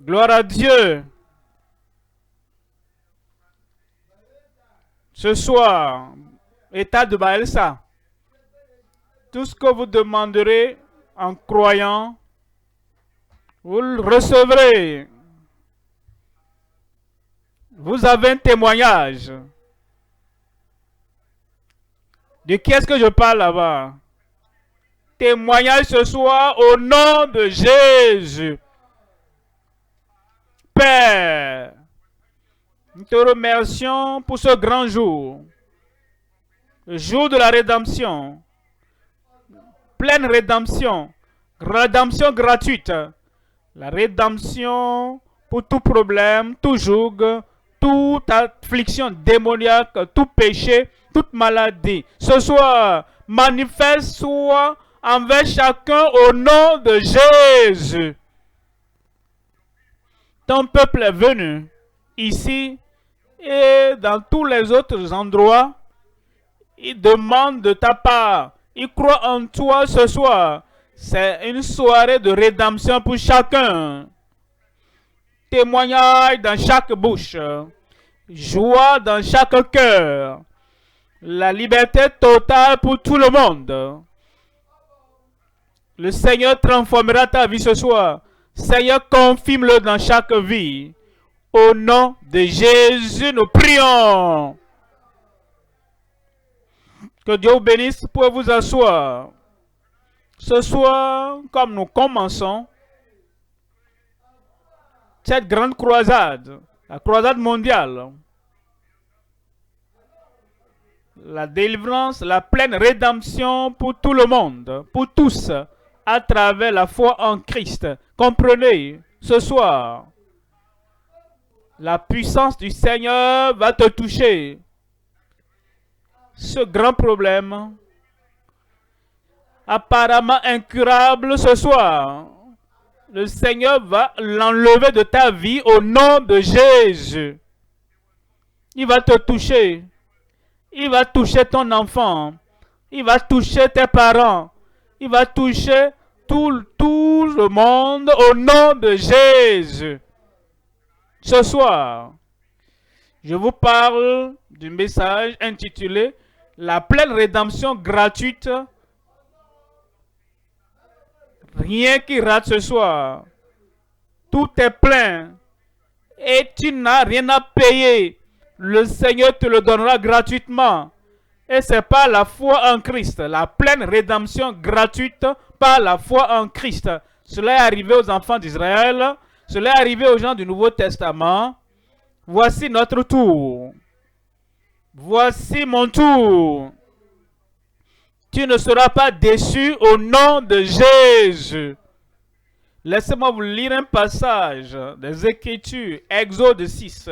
Gloire à Dieu. Ce soir, état de Baelsa, tout ce que vous demanderez en croyant, vous le recevrez. Vous avez un témoignage. De qui est-ce que je parle là-bas? Témoignage ce soir au nom de Jésus. Père, nous te remercions pour ce grand jour. Le jour de la rédemption. Pleine rédemption. Rédemption gratuite. La rédemption pour tout problème, tout joug, toute affliction démoniaque, tout péché, toute maladie. Ce soir, manifeste-toi envers chacun au nom de Jésus. Ton peuple est venu ici et dans tous les autres endroits. Il demande de ta part. Il croit en toi ce soir. C'est une soirée de rédemption pour chacun. Témoignage dans chaque bouche. Joie dans chaque cœur. La liberté totale pour tout le monde. Le Seigneur transformera ta vie ce soir. Seigneur, confirme-le dans chaque vie. Au nom de Jésus, nous prions. Que Dieu vous bénisse pour vous asseoir. Ce soir, comme nous commençons cette grande croisade, la croisade mondiale, la délivrance, la pleine rédemption pour tout le monde, pour tous, à travers la foi en Christ. Comprenez, ce soir, la puissance du Seigneur va te toucher. Ce grand problème, apparemment incurable ce soir, le Seigneur va l'enlever de ta vie au nom de Jésus. Il va te toucher. Il va toucher ton enfant. Il va toucher tes parents. Il va toucher tout le monde au nom de Jésus. Ce soir, je vous parle du message intitulé « La pleine rédemption gratuite ». Rien qui rate ce soir. Tout est plein. Et tu n'as rien à payer. Le Seigneur te le donnera gratuitement. Et c'est par la foi en Christ. La pleine rédemption gratuite par la foi en Christ. Cela est arrivé aux enfants d'Israël. Cela est arrivé aux gens du Nouveau Testament. Voici notre tour. Voici mon tour. Tu ne seras pas déçu au nom de Jésus. Laissez-moi vous lire un passage des Écritures. Exode 6,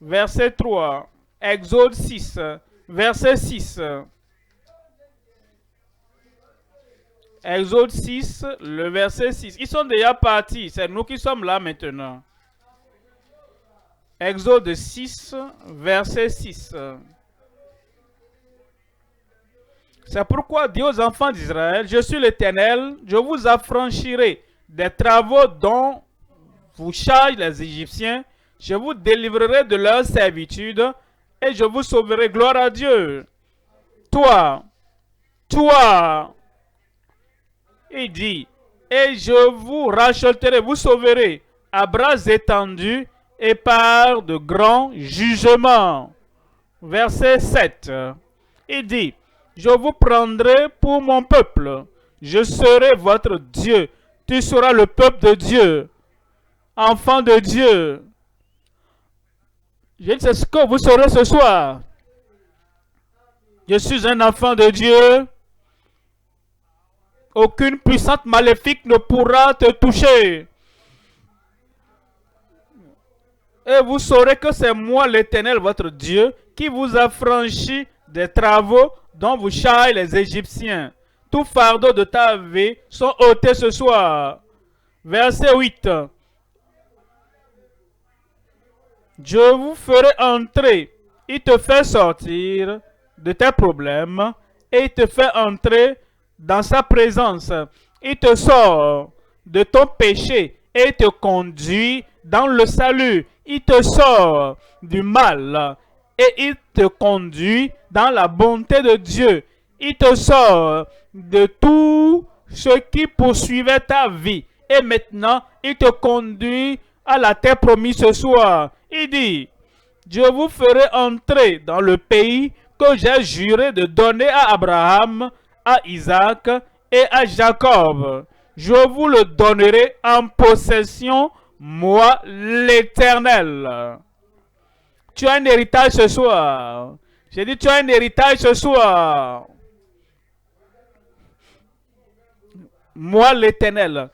verset 3. Exode 6, verset 6. Exode 6, le verset 6. Ils sont déjà partis. C'est nous qui sommes là maintenant. Exode 6, verset 6. C'est pourquoi dit aux enfants d'Israël, je suis l'Éternel, je vous affranchirai des travaux dont vous chargent les Égyptiens, je vous délivrerai de leur servitude et je vous sauverai. Gloire à Dieu. Toi, il dit, et je vous racheterai, vous sauverez à bras étendus et par de grands jugements. Verset 7, il dit, je vous prendrai pour mon peuple. Je serai votre Dieu. Tu seras le peuple de Dieu. Enfant de Dieu. Je dis, c'est ce que vous serez ce soir. Je suis un enfant de Dieu. Aucune puissance maléfique ne pourra te toucher. Et vous saurez que c'est moi l'Éternel, votre Dieu, qui vous a franchi des travaux dont vous chargez les Égyptiens. Tout fardeau de ta vie sont ôtés ce soir. Verset 8. Je vous ferai entrer. Il te fait sortir de tes problèmes et il te fait entrer dans sa présence. Il te sort de ton péché et te conduit dans le salut. Il te sort du mal et il te conduit dans la bonté de Dieu. Il te sort de tout ce qui poursuivait ta vie. Et maintenant, il te conduit à la terre promise ce soir. Il dit, je vous ferai entrer dans le pays que j'ai juré de donner à Abraham, à Isaac et à Jacob. Je vous le donnerai en possession, moi l'Éternel. Tu as un héritage ce soir. J'ai dit, tu as un héritage ce soir. Moi l'Éternel.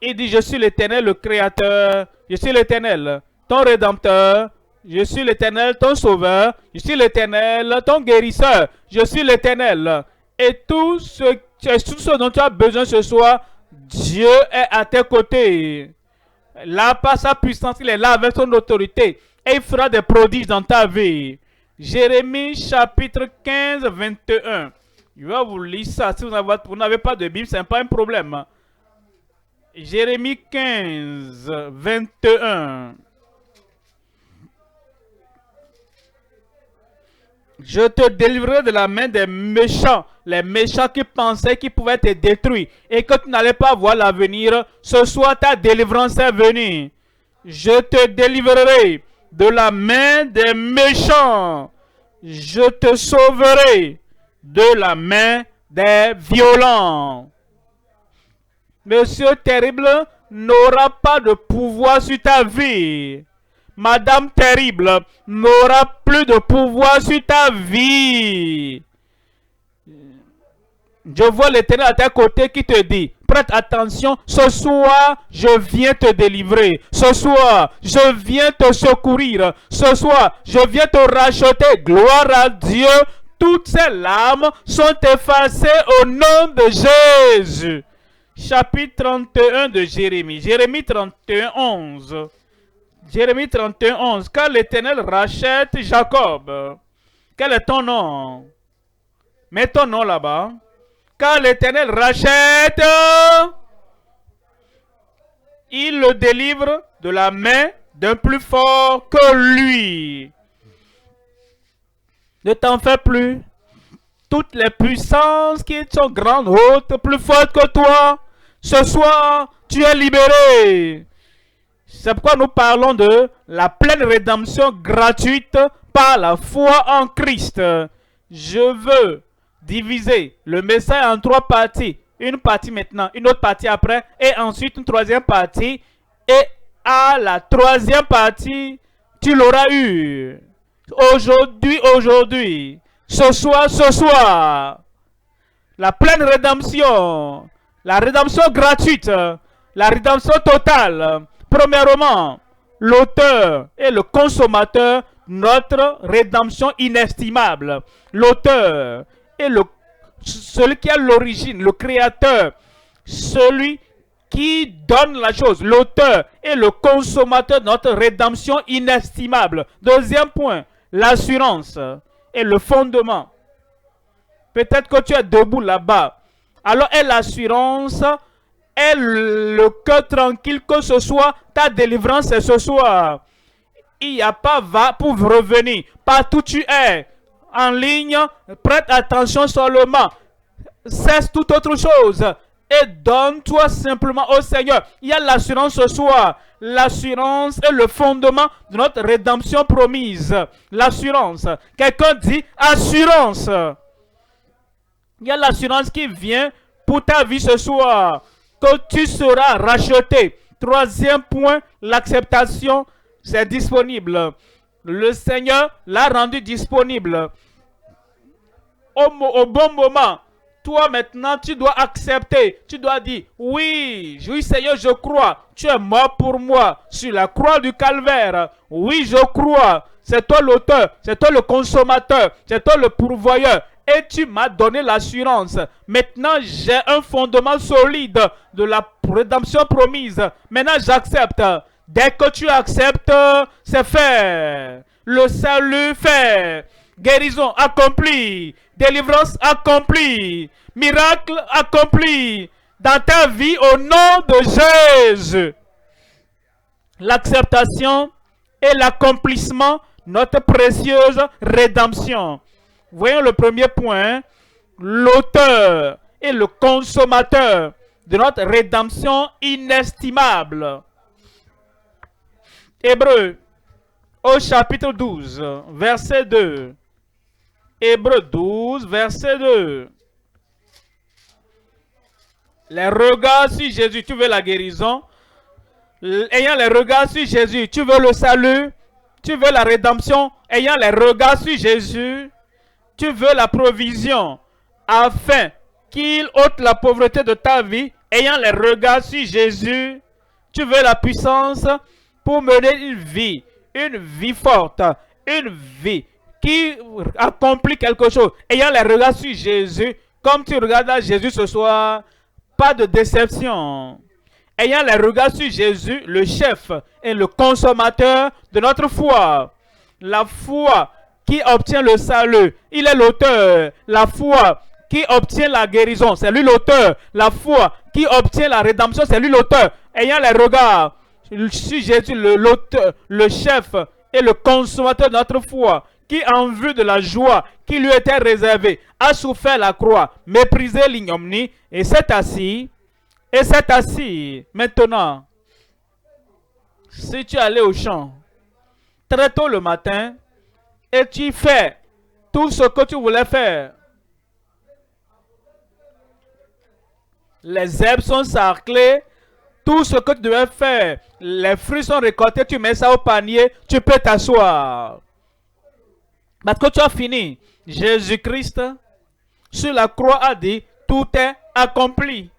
Il dit, je suis l'Éternel, le Créateur. Je suis l'Éternel, ton Rédempteur. Je suis l'Éternel, ton Sauveur. Je suis l'Éternel, ton Guérisseur. Je suis l'Éternel. Et tout ce dont tu as besoin ce soir, Dieu est à tes côtés. Là, par sa puissance, il est là avec son autorité. Et il fera des prodiges dans ta vie. Jérémie chapitre 15, 21. Je vais vous lire ça. Si vous n'avez pas de Bible, ce n'est pas un problème. Jérémie 15, 21. Je te délivrerai de la main des méchants, les méchants qui pensaient qu'ils pouvaient te détruire et que tu n'allais pas voir l'avenir. Ce soir, ta délivrance est venue. Je te délivrerai de la main des méchants. Je te sauverai de la main des violents. Monsieur terrible n'aura pas de pouvoir sur ta vie. Madame terrible n'aura plus de pouvoir sur ta vie. Je vois l'Éternel à tes côtés qui te dit, prête attention, ce soir, je viens te délivrer. Ce soir, je viens te secourir. Ce soir, je viens te racheter. Gloire à Dieu. Toutes ces larmes sont effacées au nom de Jésus. Chapitre 31 de Jérémie. Jérémie 31, 11. Jérémie 31, 11. Quand l'Éternel rachète Jacob, quel est ton nom? Mets ton nom là-bas. Quand l'Éternel rachète, il le délivre de la main d'un plus fort que lui. Ne t'en fais plus. Toutes les puissances qui sont grandes, hautes, plus fortes que toi, ce soir, tu es libéré. C'est pourquoi nous parlons de la pleine rédemption gratuite par la foi en Christ. Je veux diviser le message en 3 parties. Une partie maintenant, une autre partie après, et ensuite une troisième partie. Et à la troisième partie, tu l'auras eu. Aujourd'hui, ce soir, la pleine rédemption, la rédemption gratuite, la rédemption totale. Premièrement, l'auteur et le consommateur, notre rédemption inestimable. L'auteur et celui qui a l'origine, le créateur, celui qui donne la chose, l'auteur et le consommateur de notre rédemption inestimable. Deuxième point, l'assurance et le fondement. Peut-être que tu es debout là-bas. Alors, est l'assurance, est le cœur tranquille que ce soit ta délivrance est ce soir. Il n'y a pas va pour revenir. Partout tu es, en ligne, prête attention seulement. Cesse toute autre chose et donne-toi simplement au Seigneur. Il y a l'assurance ce soir. L'assurance est le fondement de notre rédemption promise. L'assurance. Quelqu'un dit assurance. Il y a l'assurance qui vient pour ta vie ce soir. Que tu seras racheté. Troisième point, l'acceptation, c'est disponible. Le Seigneur l'a rendu disponible. Au bon moment. Toi maintenant, tu dois accepter. Tu dois dire, oui, Seigneur, je crois. Tu es mort pour moi sur la croix du calvaire. Oui, je crois. C'est toi l'auteur, c'est toi le consommateur, c'est toi le pourvoyeur. Et tu m'as donné l'assurance. Maintenant, j'ai un fondement solide de la rédemption promise. Maintenant, j'accepte. Dès que tu acceptes, c'est fait. Le salut fait. Guérison accomplie. Délivrance accomplie. Miracle accompli. dans ta vie au nom de Jésus. L'acceptation et l'accomplissement de notre précieuse rédemption. Voyons le premier point, l'auteur et le consommateur de notre rédemption inestimable. Hébreux, au chapitre 12, verset 2. Hébreux 12, verset 2. Les regards sur Jésus, tu veux la guérison. Ayant les regards sur Jésus, tu veux le salut, tu veux la rédemption. Ayant les regards sur Jésus, tu veux la provision, afin qu'il ôte la pauvreté de ta vie. Ayant les regards sur Jésus, tu veux la puissance pour mener une vie forte, une vie qui accomplit quelque chose. Ayant les regards sur Jésus, comme tu regardes à Jésus ce soir, pas de déception. Ayant les regards sur Jésus, le chef et le consommateur de notre foi. La foi qui obtient le salut, il est l'auteur. La foi qui obtient la guérison, c'est lui l'auteur. La foi qui obtient la rédemption, c'est lui l'auteur. Ayant les regards sur Jésus, l'auteur, le chef et le consommateur de notre foi, qui en vue de la joie qui lui était réservée, a souffert la croix, méprisé l'ignominie, et s'est assis. Et s'est assis. Maintenant, si tu es allé au champ très tôt le matin et tu fais tout ce que tu voulais faire, les herbes sont sarclées, tout ce que tu devais faire, les fruits sont récoltés, tu mets ça au panier, tu peux t'asseoir. Parce que tu as fini. Jésus-Christ, sur la croix, a dit, tout est accompli.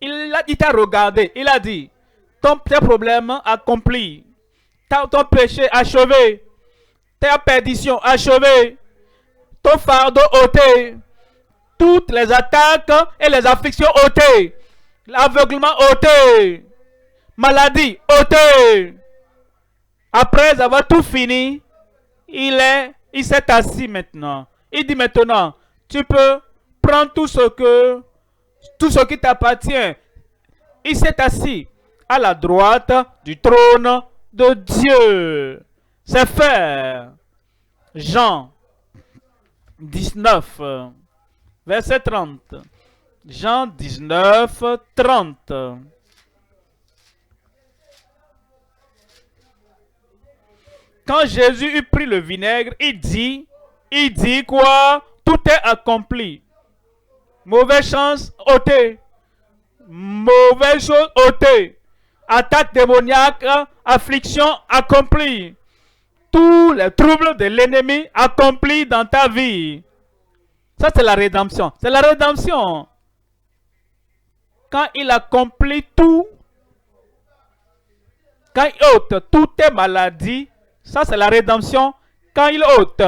Il t'a regardé, il a dit, tes problèmes accomplis, ton péché achevé, ta perdition achevée, ton fardeau ôté, toutes les attaques et les afflictions ôtées, l'aveuglement ôté, maladie ôtée. Après avoir tout fini, il s'est assis maintenant. Il dit maintenant, tu peux prendre tout ce qui t'appartient. Il s'est assis à la droite du trône de Dieu. C'est fait. Jean 19, verset 30. Jean 19, 30. Quand Jésus eut pris le vinaigre, il dit quoi? Tout est accompli. Mauvaise chance ôtée. Mauvaise chose ôtée. Attaque démoniaque, affliction accomplie. Tous les troubles de l'ennemi accomplis dans ta vie. Ça, c'est la rédemption. C'est la rédemption. Quand il accomplit tout, quand il ôte toutes tes maladies, ça, c'est la rédemption. Quand il ôte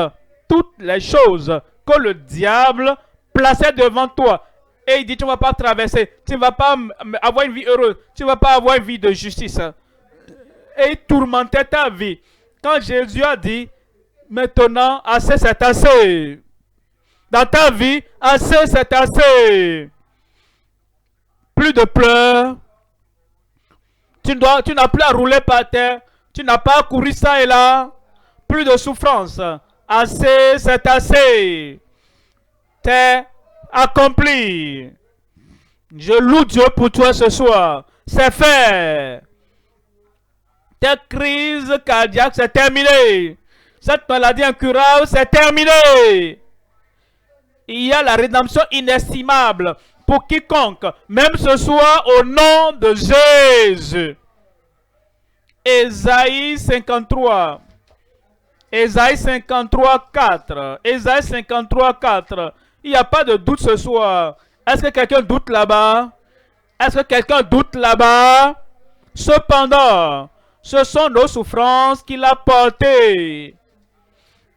toutes les choses que le diable plaçait devant toi. Et il dit, tu ne vas pas traverser, tu ne vas pas avoir une vie heureuse, tu ne vas pas avoir une vie de justice. Et il tourmentait ta vie. Quand Jésus a dit, maintenant, assez c'est assez. Dans ta vie, assez c'est assez. Plus de pleurs. Tu n'as plus à rouler par terre. Tu n'as pas à courir ça et là. Plus de souffrance. Assez c'est assez. T'es accompli. Je loue Dieu pour toi ce soir. C'est fait. Ta crise cardiaque, c'est terminé. Cette maladie incurable, c'est terminé. Il y a la rédemption inestimable pour quiconque, même ce soir, au nom de Jésus. Ésaïe 53. Ésaïe 53, 4. Ésaïe 53, 4. Il n'y a pas de doute ce soir. Est-ce que quelqu'un doute là-bas? Est-ce que quelqu'un doute là-bas? Cependant, ce sont nos souffrances qu'il a portées.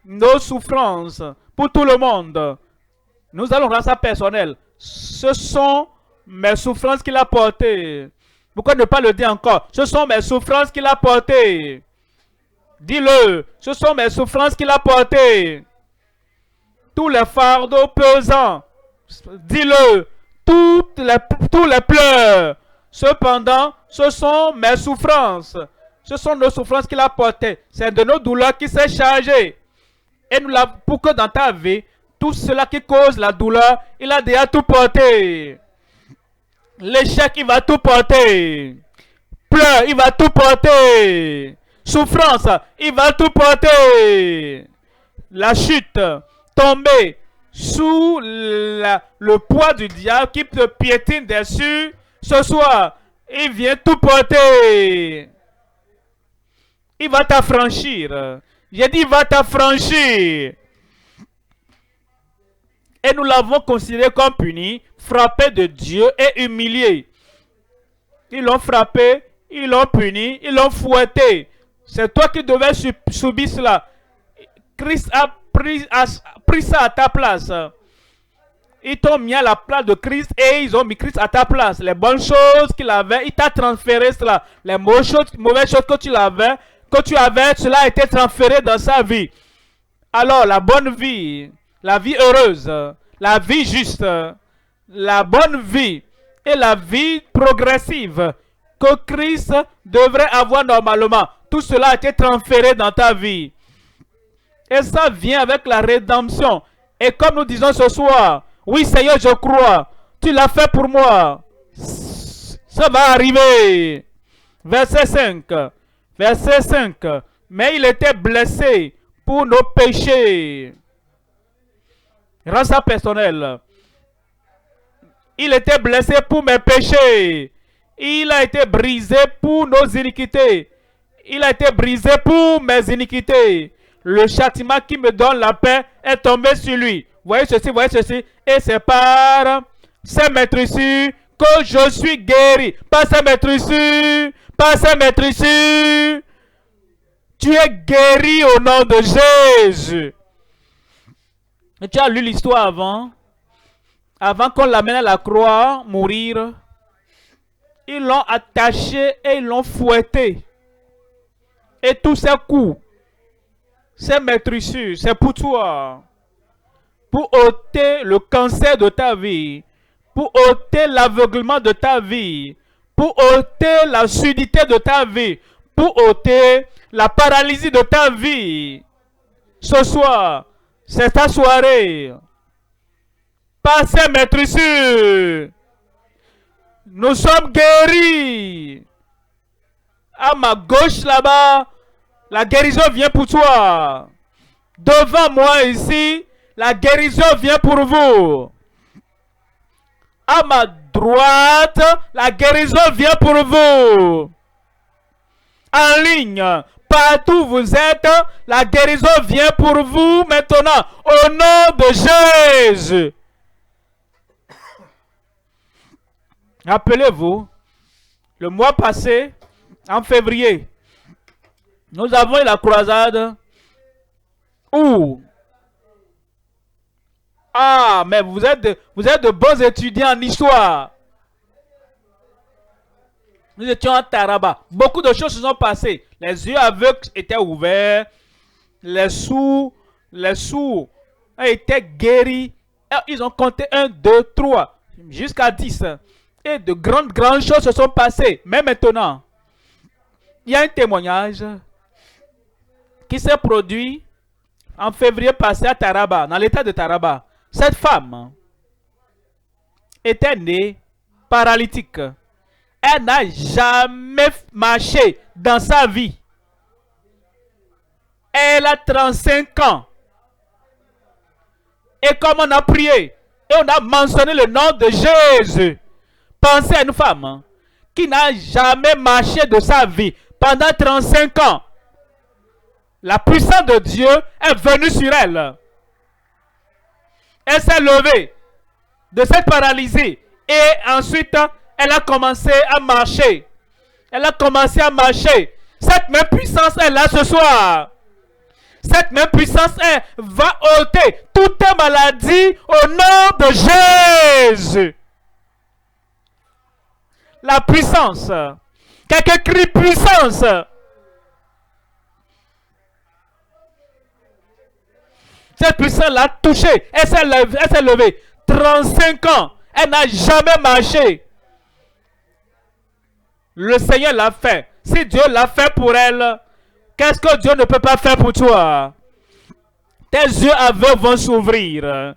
Nos souffrances pour tout le monde. Nous allons rendre ça personnel. Ce sont mes souffrances qu'il a portées. Pourquoi ne pas le dire encore? Ce sont mes souffrances qu'il a portées. Dis-le. Ce sont mes souffrances qu'il a portées. Tous les fardeaux pesants. Dis-le. tous les pleurs. Cependant, ce sont mes souffrances. Ce sont nos souffrances qu'il a portées. C'est de nos douleurs qu'il s'est chargé. Et nous pour que dans ta vie, tout cela qui cause la douleur, il a déjà tout porté. L'échec, il va tout porter. Pleurs, il va tout porter. Souffrance, il va tout porter. La chute, tomber sous le poids du diable qui te piétine dessus, ce soir, il vient tout porter. Il va t'affranchir. J'ai dit, il va t'affranchir. Et nous l'avons considéré comme puni, frappé de Dieu et humilié. Ils l'ont frappé, ils l'ont puni, ils l'ont fouetté. C'est toi qui devais subir cela. Christ a pris ça à ta place. Ils t'ont mis à la place de Christ et ils ont mis Christ à ta place. Les bonnes choses qu'il avait, il t'a transféré cela. Les mauvaises choses que tu avais, cela a été transféré dans sa vie. Alors, la bonne vie, la vie heureuse, la vie juste, la bonne vie et la vie progressive que Christ devrait avoir normalement, tout cela a été transféré dans ta vie. Et ça vient avec la rédemption. Et comme nous disons ce soir, oui Seigneur, je crois, tu l'as fait pour moi. Ça va arriver. Verset 5. Verset 5. Mais il était blessé pour nos péchés. Race personnelle. Il était blessé pour mes péchés. Il a été brisé pour nos iniquités. Il a été brisé pour mes iniquités. Le châtiment qui me donne la paix est tombé sur lui. Voyez ceci. Et c'est par ces maîtrisures que je suis guéri. Par ces maîtrisures. Tu es guéri au nom de Jésus. Et tu as lu l'histoire avant. Avant qu'on l'amène à la croix, mourir. Ils l'ont attaché et ils l'ont fouetté. Et tous ces coups, ces maîtrissures, c'est pour toi. Pour ôter le cancer de ta vie. Pour ôter l'aveuglement de ta vie. Pour ôter la surdité de ta vie. Pour ôter la paralysie de ta vie. Ce soir, c'est ta soirée. Par ces maîtrissures, nous sommes guéris. À ma gauche là-bas, la guérison vient pour toi. Devant moi ici, la guérison vient pour vous. À ma droite, la guérison vient pour vous. En ligne, partout où vous êtes, la guérison vient pour vous maintenant. Au nom de Jésus. Rappelez-vous, le mois passé, en février, nous avons eu la croisade où... Ah, mais vous êtes de bons étudiants en histoire. Nous étions à Taraba. Beaucoup de choses se sont passées. Les yeux aveugles étaient ouverts. Les sourds étaient guéris. Ils ont compté 1, 2, 3, jusqu'à 10. Et de grandes choses se sont passées. Mais maintenant, il y a un témoignage qui s'est produit en février passé à Taraba, dans l'état de Taraba. Cette femme était née paralytique. Elle n'a jamais marché dans sa vie. Elle a 35 ans. Et comme on a prié, et on a mentionné le nom de Jésus, pensez à une femme qui n'a jamais marché de sa vie pendant 35 ans. La puissance de Dieu est venue sur elle. Elle s'est levée de cette paralysie. Et ensuite, elle a commencé à marcher. Elle a commencé à marcher. Cette même puissance est là ce soir. Cette même puissance va ôter toute maladie au nom de Jésus. La puissance. Quelqu'un crie puissance. Cette puissance l'a touchée. Elle s'est levée. 35 ans. Elle n'a jamais marché. Le Seigneur l'a fait. Si Dieu l'a fait pour elle, qu'est-ce que Dieu ne peut pas faire pour toi? Tes yeux aveugles vont s'ouvrir.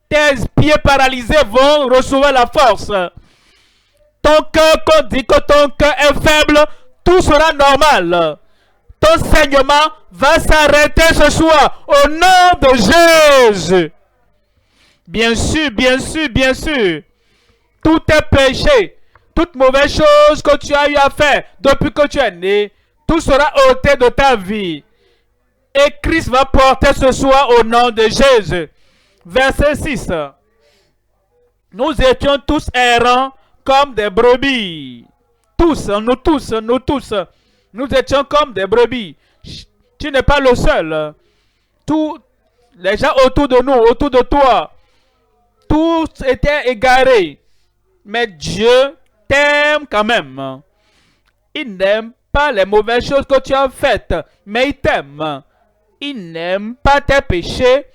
Tes pieds paralysés vont recevoir la force. Ton cœur, quand on dit que ton cœur est faible, tout sera normal. Ton saignement va s'arrêter ce soir au nom de Jésus. Bien sûr, bien sûr, bien sûr. Tout est péché, toute mauvaise chose que tu as eu à faire depuis que tu es né, tout sera ôté de ta vie. Et Christ va porter ce soir au nom de Jésus. Verset 6. Nous étions tous errants comme des brebis. Tous, nous tous, nous tous. Nous étions comme des brebis. Tu n'es pas le seul. Tous les gens autour de nous, autour de toi, tous étaient égarés. Mais Dieu t'aime quand même. Il n'aime pas les mauvaises choses que tu as faites, mais il t'aime. Il n'aime pas tes péchés,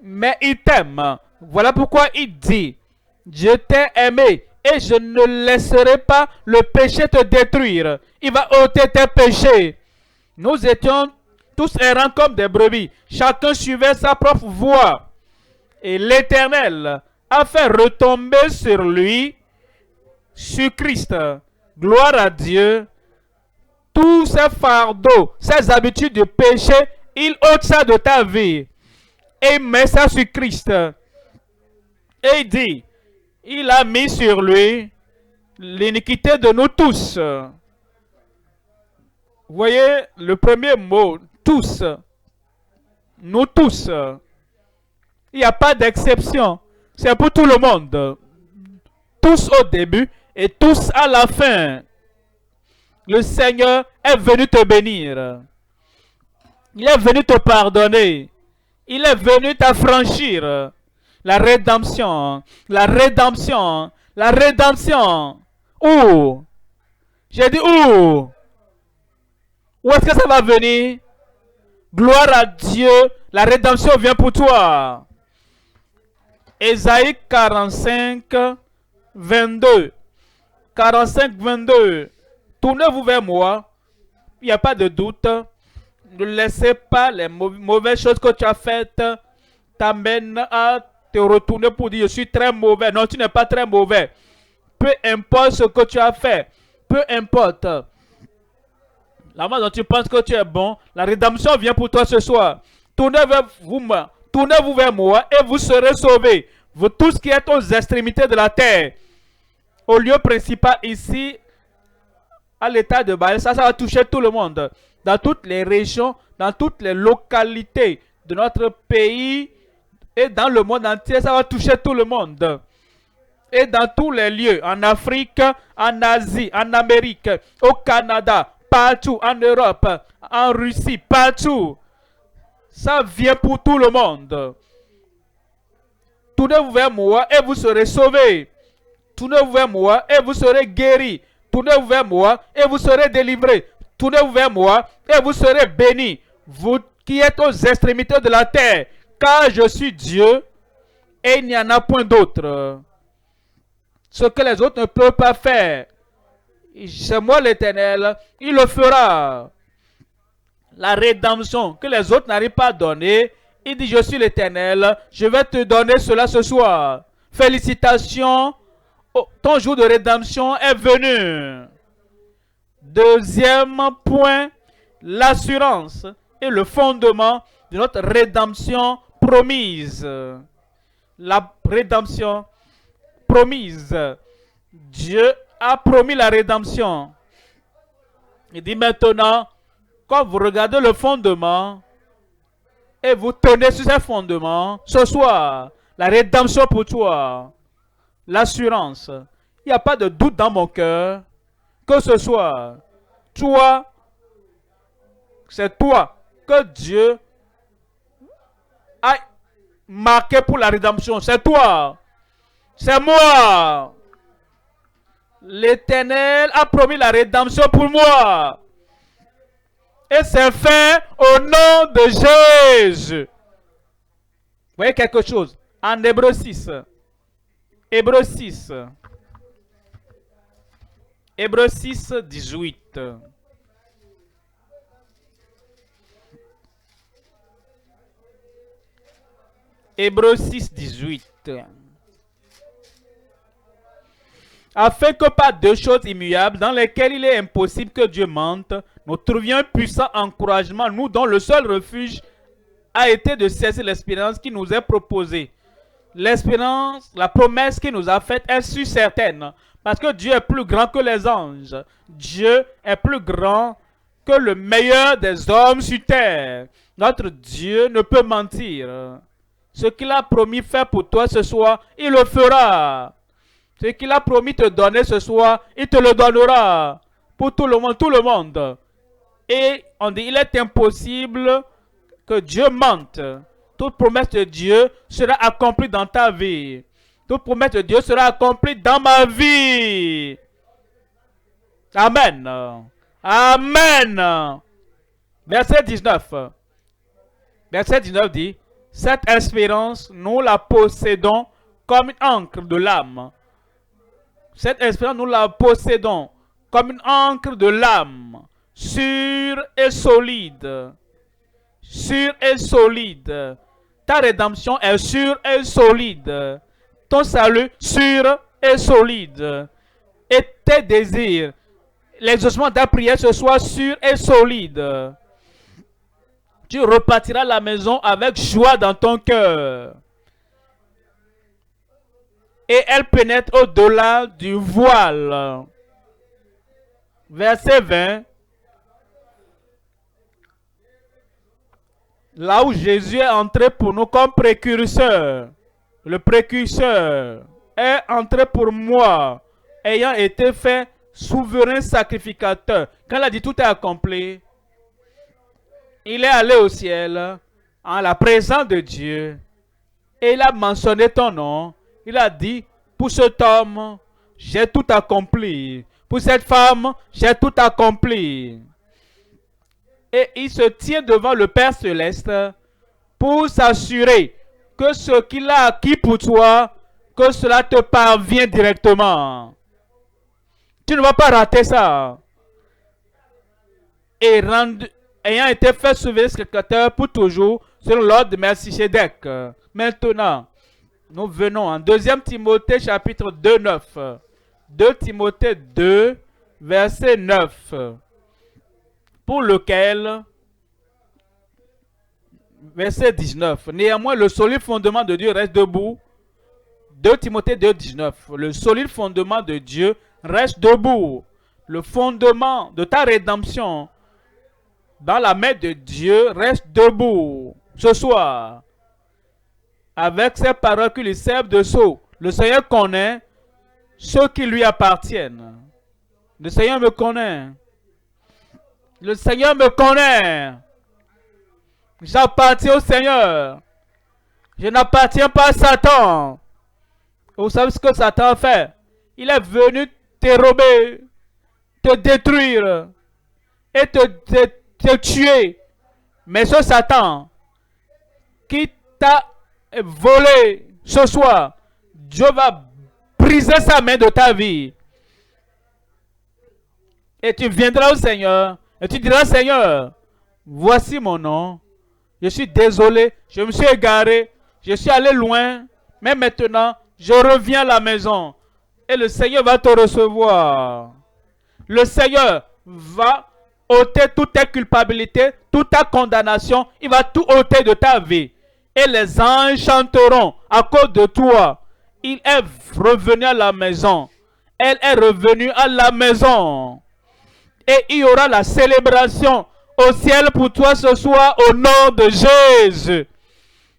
mais il t'aime. Voilà pourquoi il dit, je t'ai aimé et je ne laisserai pas le péché te détruire. Il va ôter tes péchés. Nous étions tous errants comme des brebis. Chacun suivait sa propre voie. Et l'Éternel a fait retomber sur lui, sur Christ, gloire à Dieu, tous ces fardeaux, ces habitudes de péché, il ôte ça de ta vie et met ça sur Christ. Et il dit, il a mis sur lui l'iniquité de nous tous. Vous voyez le premier mot, tous, nous tous. Il n'y a pas d'exception. C'est pour tout le monde. Tous au début et tous à la fin. Le Seigneur est venu te bénir. Il est venu te pardonner. Il est venu t'affranchir. La rédemption. La rédemption. La rédemption. Où? J'ai dit où? Où est-ce que ça va venir? Gloire à Dieu. La rédemption vient pour toi. Ésaïe 45, 22. 45, 22. Tournez-vous vers moi. Il n'y a pas de doute. Ne laissez pas les mauvaises choses que tu as faites t'amènent à te retourner pour dire je suis très mauvais. Non, tu n'es pas très mauvais. Peu importe ce que tu as fait. Peu importe. La manière dont tu penses que tu es bon, la rédemption vient pour toi ce soir. Tournez-vous vers moi et vous serez sauvés. Vous tous qui êtes aux extrémités de la terre. Au lieu principal ici, à l'état de Baal, ça va toucher tout le monde. Dans toutes les régions, dans toutes les localités de notre pays et dans le monde entier, ça va toucher tout le monde. Et dans tous les lieux, en Afrique, en Asie, en Amérique, au Canada, partout, en Europe, en Russie, partout. Ça vient pour tout le monde. Tournez-vous vers moi et vous serez sauvés. Tournez-vous vers moi et vous serez guéris. Tournez-vous vers moi et vous serez délivrés. Tournez-vous vers moi et vous serez bénis. Vous qui êtes aux extrémités de la terre. Car je suis Dieu et il n'y en a point d'autre. Ce que les autres ne peuvent pas faire, c'est moi l'Éternel, il le fera. La rédemption que les autres n'arrivent pas à donner, il dit je suis l'Éternel, je vais te donner cela ce soir. Félicitations, ton jour de rédemption est venu. Deuxième point, l'assurance est le fondement de notre rédemption promise. La rédemption promise. Dieu a promis la rédemption. Il dit maintenant, quand vous regardez le fondement et vous tenez sur ce fondement, ce soir, la rédemption pour toi, l'assurance. Il n'y a pas de doute dans mon cœur que ce soit toi, c'est toi que Dieu a marqué pour la rédemption. C'est toi. C'est moi. L'Éternel a promis la rédemption pour moi. Et c'est fait au nom de Jésus. Vous voyez quelque chose? En Hébreux 6, Hébreux 6. Hébreux 6, 18. Hébreux 6, 18. Afin que par deux choses immuables, dans lesquelles il est impossible que Dieu mente, nous trouvions un puissant encouragement, nous dont le seul refuge a été de cesser l'espérance qui nous est proposée. L'espérance, la promesse qu'il nous a faite est sûre certaine, parce que Dieu est plus grand que les anges. Dieu est plus grand que le meilleur des hommes sur terre. Notre Dieu ne peut mentir. Ce qu'il a promis faire pour toi ce soir, il le fera. Ce qu'il a promis te donner ce soir, il te le donnera. Pour tout le monde, tout le monde. Et on dit, il est impossible que Dieu mente. Toute promesse de Dieu sera accomplie dans ta vie. Toute promesse de Dieu sera accomplie dans ma vie. Amen. Amen. Verset 19. Verset 19 dit, cette espérance, nous la possédons comme une encre de l'âme. Cette espérance, nous la possédons comme une encre de l'âme, sûre et solide. Sûre et solide. Ta rédemption est sûre et solide. Ton salut sûr et solide. Et tes désirs, l'exaucement de ta prière ce soit sûr et solide. Tu repartiras à la maison avec joie dans ton cœur. Et elle pénètre au-delà du voile. Verset 20. Là où Jésus est entré pour nous comme précurseur. Le précurseur est entré pour moi, ayant été fait souverain sacrificateur. Quand il a dit tout est accompli, il est allé au ciel en la présence de Dieu. Et il a mentionné ton nom. Il a dit, pour cet homme, j'ai tout accompli. Pour cette femme, j'ai tout accompli. Et il se tient devant le Père Céleste pour s'assurer que ce qu'il a acquis pour toi, que cela te parvient directement. Tu ne vas pas rater ça. Et ayant été fait souverain sacrificateur pour toujours, selon l'ordre de Melchisédek. Maintenant, nous venons en 2 Timothée chapitre 2, 9. 2 Timothée 2, verset 9. Pour lequel, verset 19, néanmoins le solide fondement de Dieu reste debout. 2 Timothée 2, 19. Le solide fondement de Dieu reste debout. Le fondement de ta rédemption dans la main de Dieu reste debout. Ce soir, avec ces paroles qui lui servent de sceau, le Seigneur connaît ceux qui lui appartiennent. Le Seigneur me connaît. Le Seigneur me connaît. J'appartiens au Seigneur. Je n'appartiens pas à Satan. Vous savez ce que Satan a fait? Il est venu te rober, te détruire et te tuer. Mais ce Satan qui t'a volé ce soir, Dieu va briser sa main de ta vie. Et tu viendras au Seigneur et tu diras, Seigneur, voici mon nom. Je suis désolé, je me suis égaré, je suis allé loin, mais maintenant, je reviens à la maison. Et le Seigneur va te recevoir. Le Seigneur va ôter toute ta culpabilité, toute ta condamnation. Il va tout ôter de ta vie. Et les anges chanteront à cause de toi. Il est revenu à la maison. Elle est revenue à la maison. Et il y aura la célébration au ciel pour toi ce soir au nom de Jésus.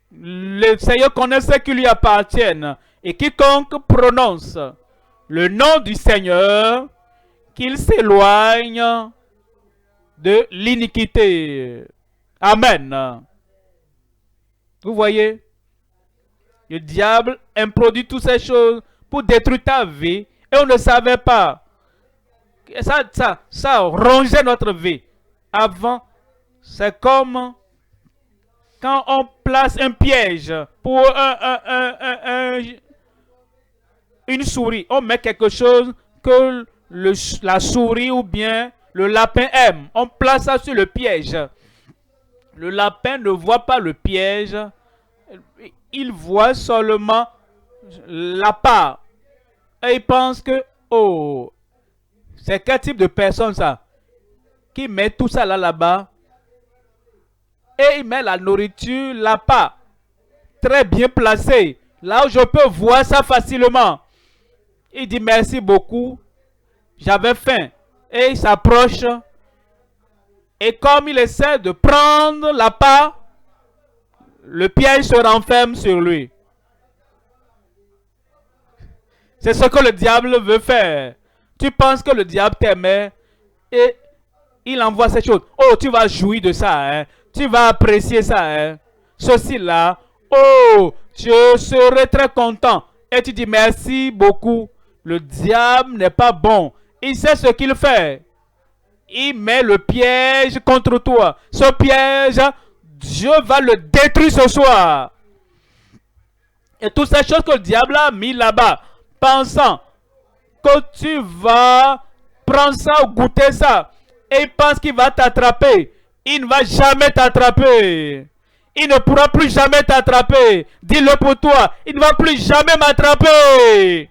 Le Seigneur connaît ceux qui lui appartiennent. Et quiconque prononce le nom du Seigneur, qu'il s'éloigne de l'iniquité. Amen. Vous voyez, le diable introduit toutes ces choses pour détruire ta vie et on ne savait pas. Ça rongeait notre vie. Avant, c'est comme quand on place un piège pour une souris. On met quelque chose que la souris ou bien le lapin aime. On place ça sur le piège. Le lapin ne voit pas le piège. Il voit seulement l'appât. Et il pense que, oh, c'est quel type de personne ça? Qui met tout ça là-bas? Et il met la nourriture là-bas. Très bien placé. Là où je peux voir ça facilement. Il dit merci beaucoup. J'avais faim. Et il s'approche. Et comme il essaie de prendre l'appât, le piège se renferme sur lui. C'est ce que le diable veut faire. Tu penses que le diable t'aimait et il envoie cette chose. Oh, tu vas jouir de ça. Hein? Tu vas apprécier ça. Hein? Ceci là. Oh, je serai très content. Et tu dis merci beaucoup. Le diable n'est pas bon. Il sait ce qu'il fait. Il met le piège contre toi. Ce piège, Dieu va le détruire ce soir. Et toutes ces choses que le diable a mis là-bas, pensant que tu vas prendre ça ou goûter ça, et il pense qu'il va t'attraper. Il ne va jamais t'attraper. Il ne pourra plus jamais t'attraper. Dis-le pour toi. Il ne va plus jamais m'attraper.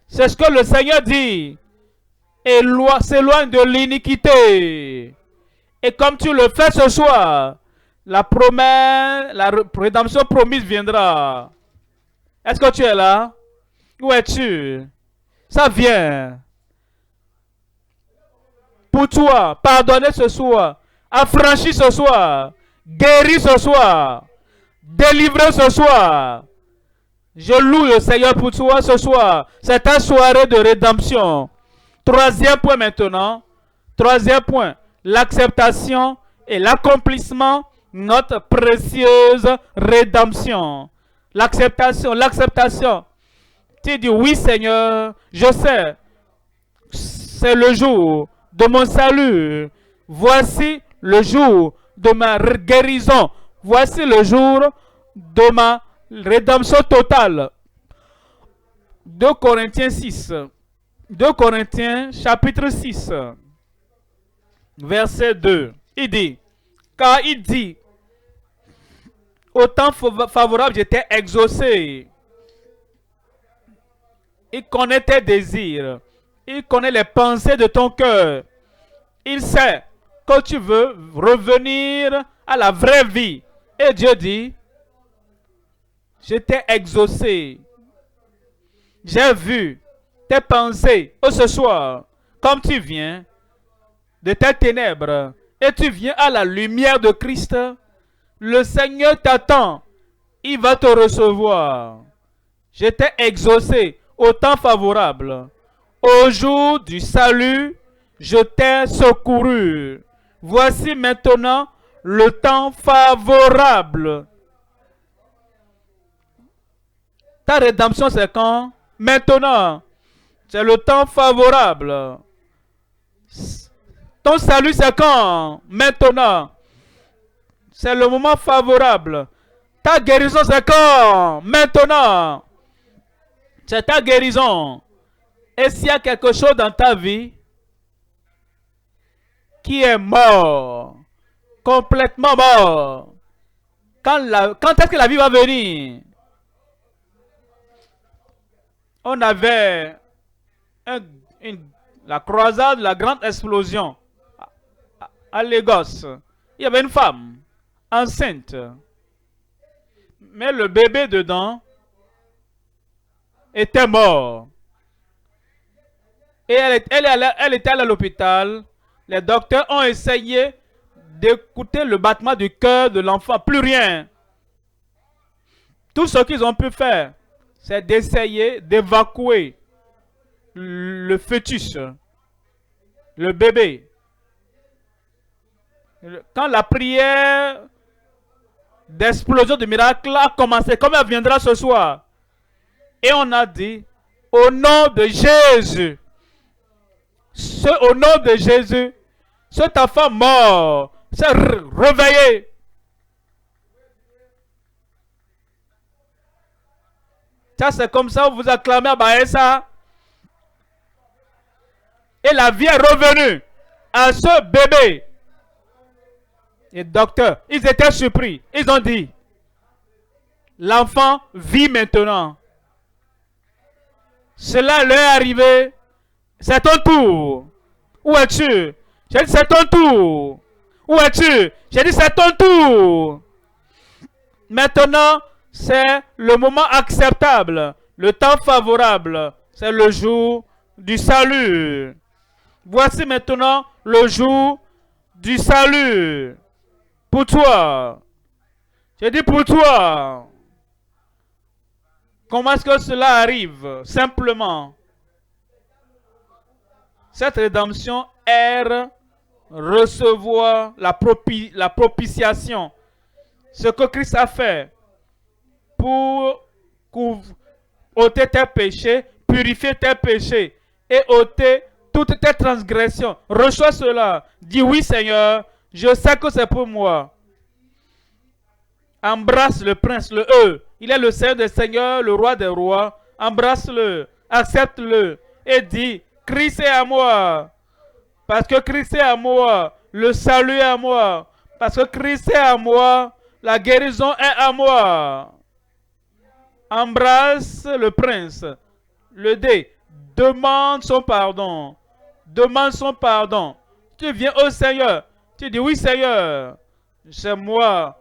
C'est ce que le Seigneur dit. S'éloigne de l'iniquité. Et comme tu le fais ce soir, la rédemption promise viendra. Est-ce que tu es là? Où es-tu? Ça vient. Pour toi, pardonner ce soir, affranchir ce soir, guérir ce soir, délivrer ce soir. Je loue le Seigneur pour toi ce soir. C'est ta soirée de rédemption. Troisième point maintenant. Troisième point. L'acceptation et l'accomplissement de notre précieuse rédemption. L'acceptation, l'acceptation. Tu dis oui Seigneur, je sais. C'est le jour de mon salut. Voici le jour de ma guérison. Voici le jour de ma rédemption totale. 2 Corinthiens 6. 2 Corinthiens chapitre 6. Verset 2. Il dit, car il dit, au temps favorable j'étais exaucé. Il connaît tes désirs. Il connaît les pensées de ton cœur. Il sait que tu veux revenir à la vraie vie. Et Dieu dit, je t'ai exaucé. J'ai vu tes pensées ce soir. Comme tu viens de tes ténèbres et tu viens à la lumière de Christ, le Seigneur t'attend. Il va te recevoir. Je t'ai exaucé au temps favorable. Au jour du salut, je t'ai secouru. Voici maintenant le temps favorable. Ta rédemption, c'est quand? Maintenant. C'est le temps favorable. Ton salut, c'est quand? Maintenant. C'est le moment favorable. Ta guérison, c'est quand? Maintenant. C'est ta guérison. Et s'il y a quelque chose dans ta vie qui est mort, complètement mort, quand est-ce que la vie va venir? On avait la croisade, la grande explosion à Lagos. Il y avait une femme enceinte. Mais le bébé dedans était mort. Et elle était allée à l'hôpital. Les docteurs ont essayé d'écouter le battement du cœur de l'enfant. Plus rien. Tout ce qu'ils ont pu faire, c'est d'essayer d'évacuer le fœtus, le bébé. Quand la prière d'explosion de miracle a commencé, comme elle viendra ce soir, et on a dit, au nom de Jésus, au nom de Jésus, cet enfant mort s'est réveillé. Ça, c'est comme ça, vous acclamez à Baessa. Et la vie est revenue à ce bébé. Et docteur, ils étaient surpris. Ils ont dit, l'enfant vit maintenant. Cela leur est arrivé. C'est ton tour. Où es-tu? J'ai dit, c'est ton tour. Où es-tu? J'ai dit, c'est ton tour. Maintenant, c'est le moment acceptable. Le temps favorable. C'est le jour du salut. Voici maintenant le jour du salut. Pour toi. J'ai dit pour toi. Comment est-ce que cela arrive? Simplement. Cette rédemption est recevoir la propitiation. Ce que Christ a fait pour ôter tes péchés, purifier tes péchés et ôter toutes tes transgressions. Reçois cela. Dis oui Seigneur, je sais que c'est pour moi. Embrasse le prince, le E. Il est le Seigneur des seigneurs, le roi des rois. Embrasse-le, accepte-le et dis, Christ est à moi. Parce que Christ est à moi. Le salut est à moi. Parce que Christ est à moi. La guérison est à moi. Embrasse le prince. Le D. Demande son pardon. Demande son pardon. Tu viens au Seigneur. Tu dis oui Seigneur. C'est moi.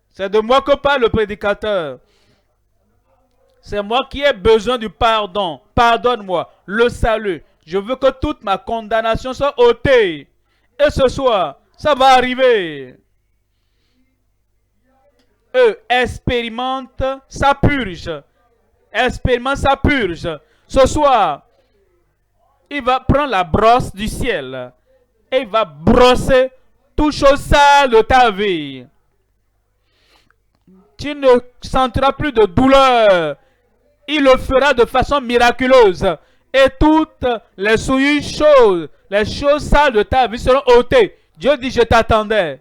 C'est de moi que parle le prédicateur. C'est moi qui ai besoin du pardon. Pardonne-moi. Le salut. Je veux que toute ma condamnation soit ôtée. Et ce soir, ça va arriver. Eux expérimentent sa purge. Expérimente sa purge. Ce soir, il va prendre la brosse du ciel. Et il va brosser toute chose sale de ta vie. Tu ne sentiras plus de douleur. Il le fera de façon miraculeuse. Et toutes les souillures choses, les choses sales de ta vie seront ôtées. Dieu dit, je t'attendais.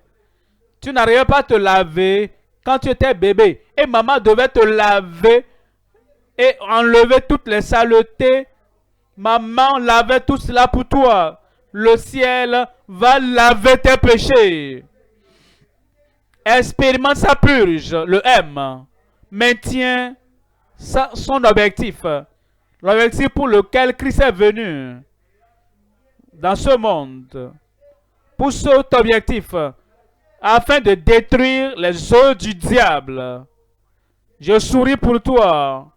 Tu n'arrivais pas à te laver quand tu étais bébé. Et maman devait te laver et enlever toutes les saletés. Maman lavait tout cela pour toi. Le ciel va laver tes péchés. Expérimente sa purge, le M. Maintient son objectif. L'objectif pour lequel Christ est venu dans ce monde. Pour cet objectif, afin de détruire les œuvres du diable. Je souris pour toi.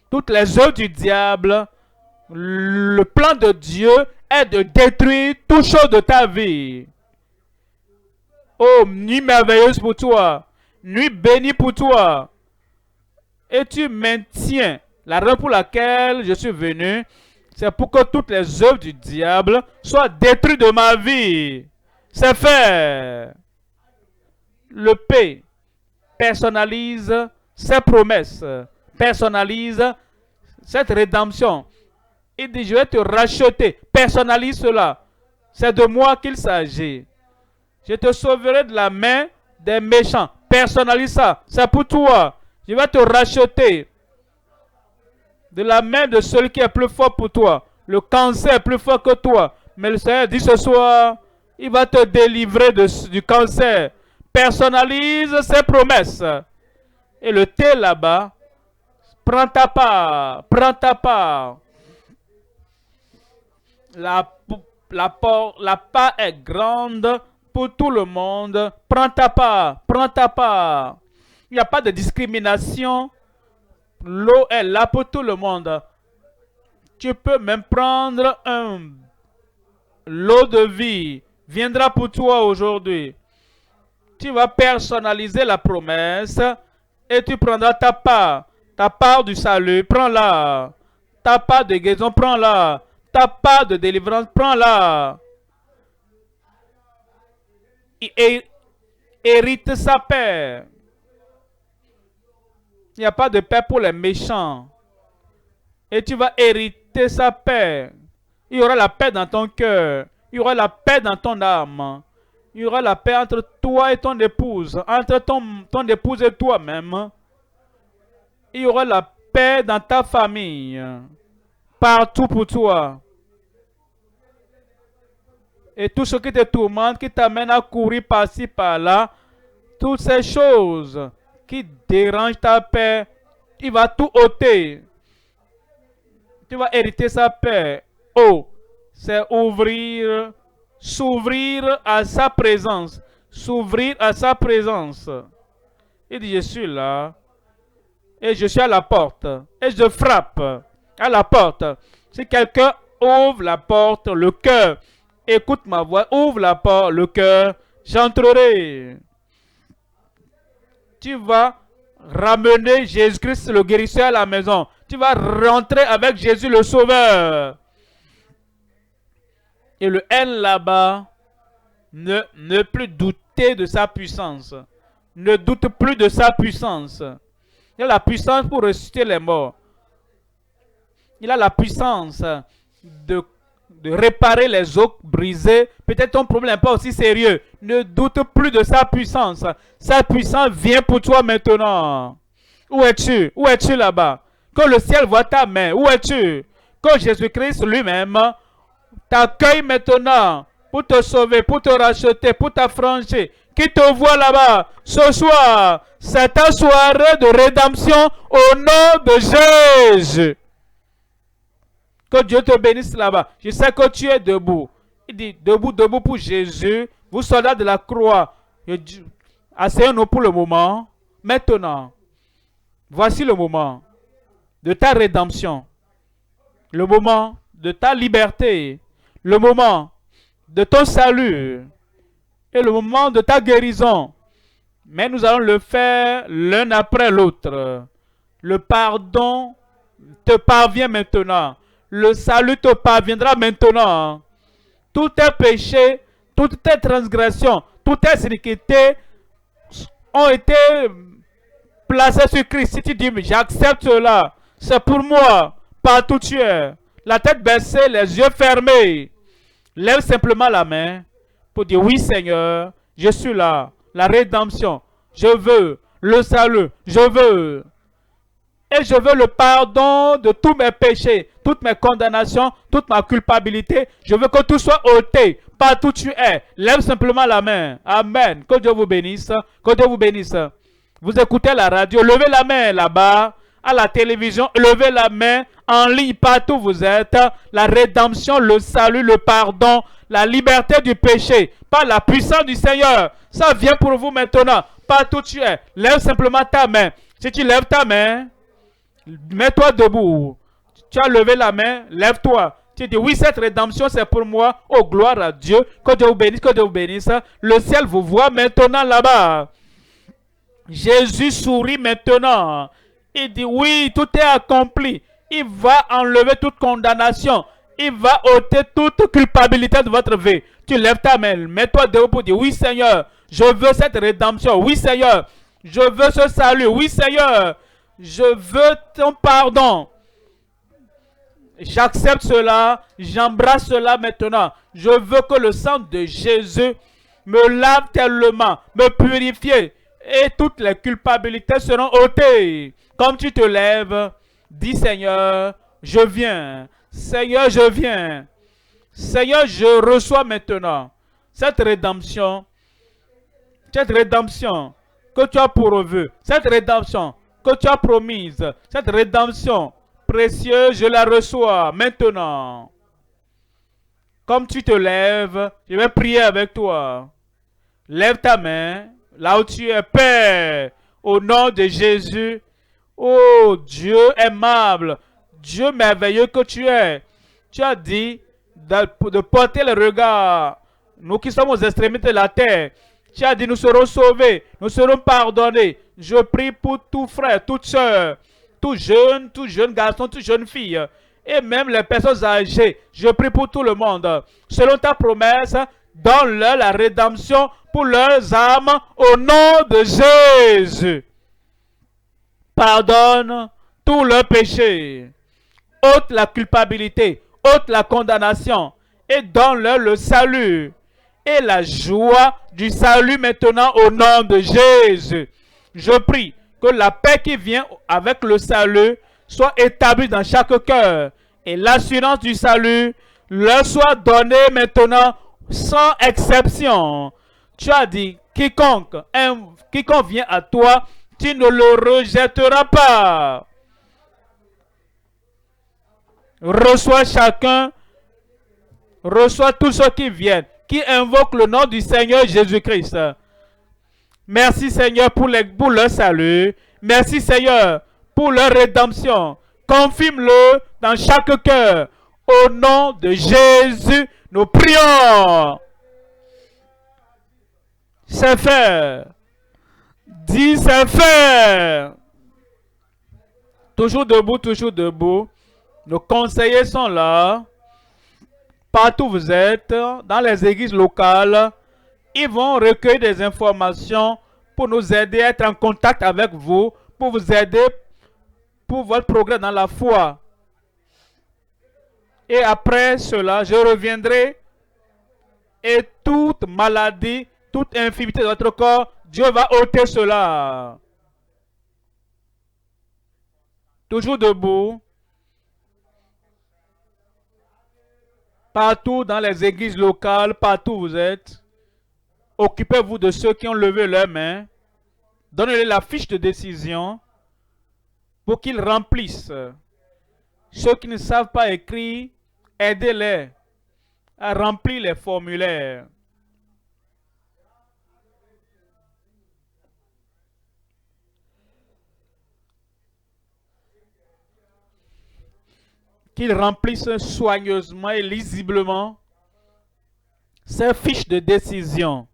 Toutes les œuvres du diable, le plan de Dieu est de détruire toute chose de ta vie. Oh, nuit merveilleuse pour toi. Nuit bénie pour toi. Et tu maintiens la raison pour laquelle je suis venu. C'est pour que toutes les œuvres du diable soient détruites de ma vie. C'est fait. Le P personnalise ses promesses. Personnalise cette rédemption. Il dit, je vais te racheter. Personnalise cela. C'est de moi qu'il s'agit. Je te sauverai de la main des méchants. Personnalise ça. C'est pour toi. Je vais te racheter de la main de celui qui est plus fort pour toi. Le cancer est plus fort que toi. Mais le Seigneur dit ce soir, il va te délivrer du cancer. Personnalise ses promesses. Et le T là-bas, prends ta part. Prends ta part. La part est grande pour tout le monde. Prends ta part. Prends ta part. Il n'y a pas de discrimination. L'eau est là pour tout le monde. Tu peux même prendre l'eau de vie. Viendra pour toi aujourd'hui. Tu vas personnaliser la promesse et tu prendras ta part. Ta part du salut, prends-la. Ta part de guérison, prends-la. Ta part de délivrance, prends-la. Et hérite sa paix. Il n'y a pas de paix pour les méchants. Et tu vas hériter sa paix. Il y aura la paix dans ton cœur. Il y aura la paix dans ton âme. Il y aura la paix entre toi et ton épouse. Entre ton épouse et toi-même. Il y aura la paix dans ta famille. Partout pour toi. Et tout ce qui te tourmente, qui t'amène à courir par-ci, par-là, toutes ces choses qui dérangent ta paix, il va tout ôter. Tu vas hériter sa paix. Oh, c'est s'ouvrir à sa présence. S'ouvrir à sa présence. Il dit, je suis là. Et je suis à la porte. Et je frappe à la porte. Si quelqu'un ouvre la porte, le cœur, écoute ma voix, ouvre la porte, le cœur, j'entrerai. Tu vas ramener Jésus-Christ, le guérisseur, à la maison. Tu vas rentrer avec Jésus, le sauveur. Et le N là-bas, ne plus douter de sa puissance. Ne doute plus de sa puissance. Il a la puissance pour ressusciter les morts. Il a la puissance de réparer les os brisés. Peut-être ton problème n'est pas aussi sérieux. Ne doute plus de sa puissance. Sa puissance vient pour toi maintenant. Où es-tu? Où es-tu là-bas? Que le ciel voit ta main. Où es-tu? Que Jésus-Christ lui-même t'accueille maintenant pour te sauver, pour te racheter, pour t'affranchir. Qui te voit là-bas ce soir? C'est ta soirée de rédemption au nom de Jésus. Que Dieu te bénisse là-bas. Je sais que tu es debout. Il dit, debout, debout pour Jésus. Vous soldats de la croix. Asseyons-nous pour le moment. Maintenant, voici le moment de ta rédemption. Le moment de ta liberté. Le moment de ton salut. Et le moment de ta guérison. Mais nous allons le faire l'un après l'autre. Le pardon te parvient maintenant. Le salut te parviendra maintenant. Tous tes péchés, toutes tes transgressions, toutes tes iniquités ont été placées sur Christ. Si tu dis, j'accepte cela, c'est pour moi, partout tu es. La tête baissée, les yeux fermés. Lève simplement la main pour dire, oui Seigneur, je suis là. La rédemption, je veux. Le salut, je veux. Et je veux le pardon de tous mes péchés, toutes mes condamnations, toute ma culpabilité. Je veux que tout soit ôté. Partout où tu es. Lève simplement la main. Amen. Que Dieu vous bénisse. Que Dieu vous bénisse. Vous écoutez la radio. Levez la main là-bas. À la télévision. Levez la main. En ligne, partout où vous êtes. La rédemption, le salut, le pardon, la liberté du péché. Par la puissance du Seigneur. Ça vient pour vous maintenant. Partout où tu es. Lève simplement ta main. Si tu lèves ta main, mets-toi debout. Tu as levé la main, lève-toi. Tu dis, oui, cette rédemption, c'est pour moi. Oh, gloire à Dieu. Que Dieu vous bénisse, que Dieu vous bénisse. Le ciel vous voit maintenant là-bas. Jésus sourit maintenant. Il dit, oui, tout est accompli. Il va enlever toute condamnation. Il va ôter toute culpabilité de votre vie. Tu lèves ta main, mets-toi debout pour dire, oui, Seigneur, je veux cette rédemption. Oui, Seigneur, je veux ce salut. Oui, Seigneur, je veux ton pardon. J'accepte cela. J'embrasse cela maintenant. Je veux que le sang de Jésus me lave tellement, me purifie. Et toutes les culpabilités seront ôtées. Comme tu te lèves, dis Seigneur, je viens. Seigneur, je viens. Seigneur, je reçois maintenant cette rédemption que tu as pourvue. Cette rédemption que tu as promise, cette rédemption précieuse, je la reçois maintenant. Comme tu te lèves, je vais prier avec toi. Lève ta main, là où tu es, Père, au nom de Jésus. Oh Dieu aimable, Dieu merveilleux que tu es. Tu as dit de porter le regard, nous qui sommes aux extrémités de la terre. Tu as dit, nous serons sauvés, nous serons pardonnés. Je prie pour tout frère, toute soeur, tout jeune garçon, toute jeune fille, et même les personnes âgées. Je prie pour tout le monde. Selon ta promesse, donne-leur la rédemption pour leurs âmes au nom de Jésus. Pardonne tous leurs péchés. Ôte la culpabilité, ôte la condamnation et donne-leur le salut et la joie du salut maintenant au nom de Jésus. Je prie Que la paix qui vient avec le salut soit établie dans chaque cœur. Et l'assurance du salut leur soit donnée maintenant sans exception. Tu as dit, quiconque vient à toi, tu ne le rejetteras pas. Reçois chacun, reçois tous ceux qui viennent, qui invoquent le nom du Seigneur Jésus-Christ. Merci Seigneur pour leur salut. Merci Seigneur pour leur rédemption. Confirme-le dans chaque cœur. Au nom de Jésus, nous prions. C'est fait. Dis c'est fait. Toujours debout, toujours debout. Nos conseillers sont là. Partout où vous êtes, dans les églises locales, ils vont recueillir des informations pour nous aider à être en contact avec vous, pour vous aider pour votre progrès dans la foi. Et après cela, je reviendrai et toute maladie, toute infirmité de votre corps, Dieu va ôter cela. Toujours debout. Partout dans les églises locales, partout où vous êtes, occupez-vous de ceux qui ont levé leurs mains. Donnez-leur la fiche de décision pour qu'ils remplissent. Ceux qui ne savent pas écrire, aidez-les à remplir les formulaires. Qu'ils remplissent soigneusement et lisiblement ces fiches de décision.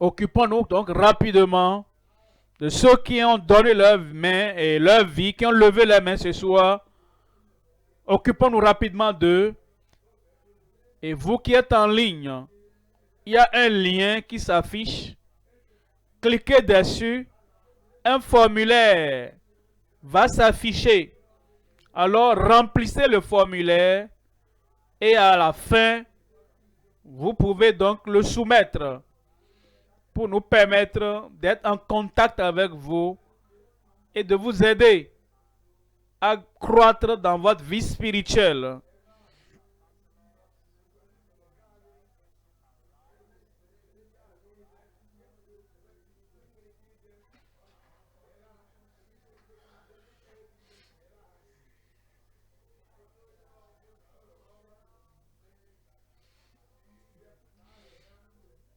Occupons-nous donc rapidement de ceux qui ont donné leur main et leur vie, qui ont levé leurs mains ce soir. Occupons-nous rapidement d'eux. Et vous qui êtes en ligne, il y a un lien qui s'affiche. Cliquez dessus. Un formulaire va s'afficher. Alors remplissez le formulaire et à la fin, vous pouvez donc le soumettre pour nous permettre d'être en contact avec vous et de vous aider à croître dans votre vie spirituelle.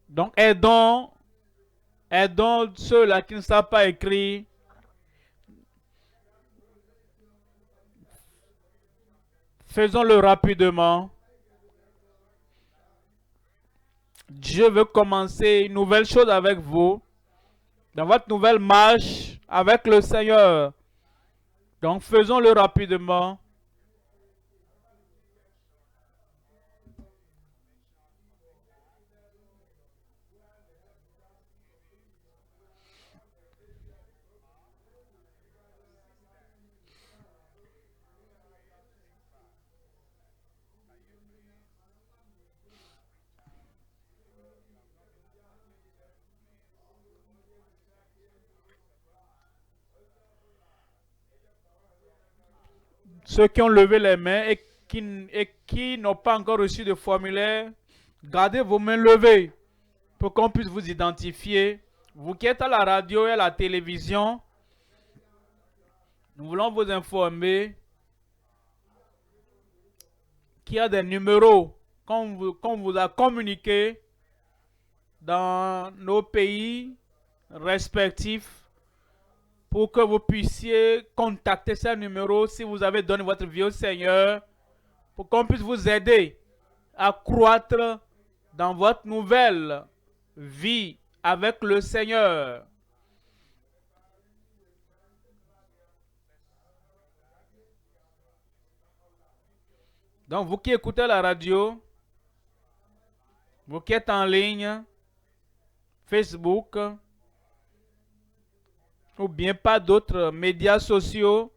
Donc aidons ceux-là qui ne savent pas écrire. Faisons-le rapidement. Dieu veut commencer une nouvelle chose avec vous. Dans votre nouvelle marche avec le Seigneur. Donc faisons-le rapidement. Ceux qui ont levé les mains et qui n'ont pas encore reçu de formulaire, gardez vos mains levées pour qu'on puisse vous identifier. Vous qui êtes à la radio et à la télévision, nous voulons vous informer qu'il y a des numéros qu'on vous a communiqués dans nos pays respectifs pour que vous puissiez contacter ces numéros si vous avez donné votre vie au Seigneur, pour qu'on puisse vous aider à croître dans votre nouvelle vie avec le Seigneur. Donc, vous qui écoutez la radio, vous qui êtes en ligne, Facebook, ou bien pas d'autres médias sociaux,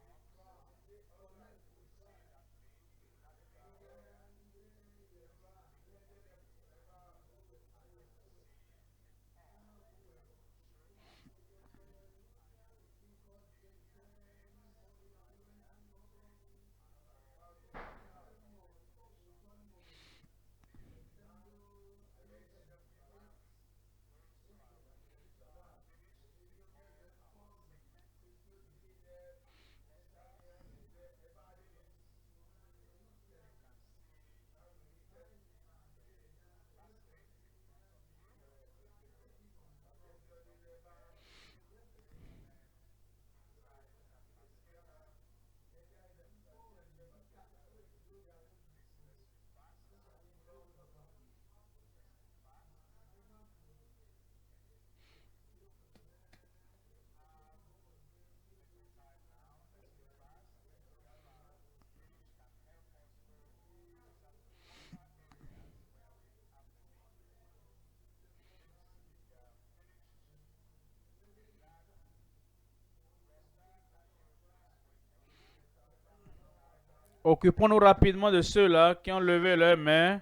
Occupons-nous rapidement de ceux-là qui ont levé leurs mains.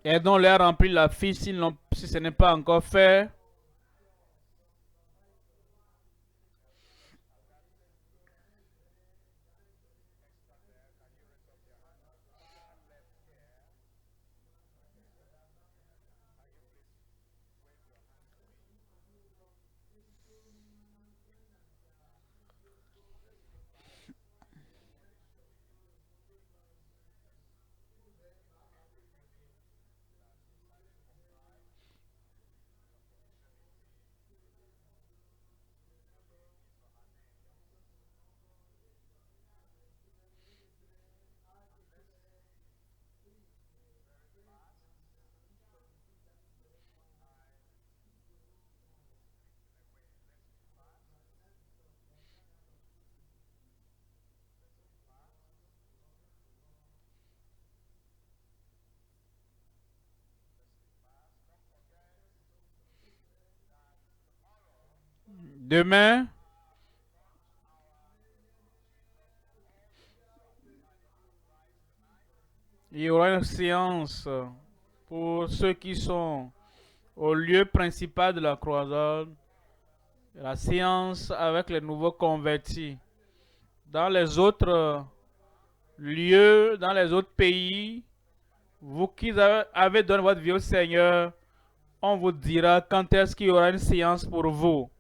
Aidons-les à remplir la fiche si ce n'est pas encore fait. Demain, il y aura une séance pour ceux qui sont au lieu principal de la croisade. La séance avec les nouveaux convertis. Dans les autres lieux, dans les autres pays, vous qui avez donné votre vie au Seigneur, on vous dira quand est-ce qu'il y aura une séance pour vous.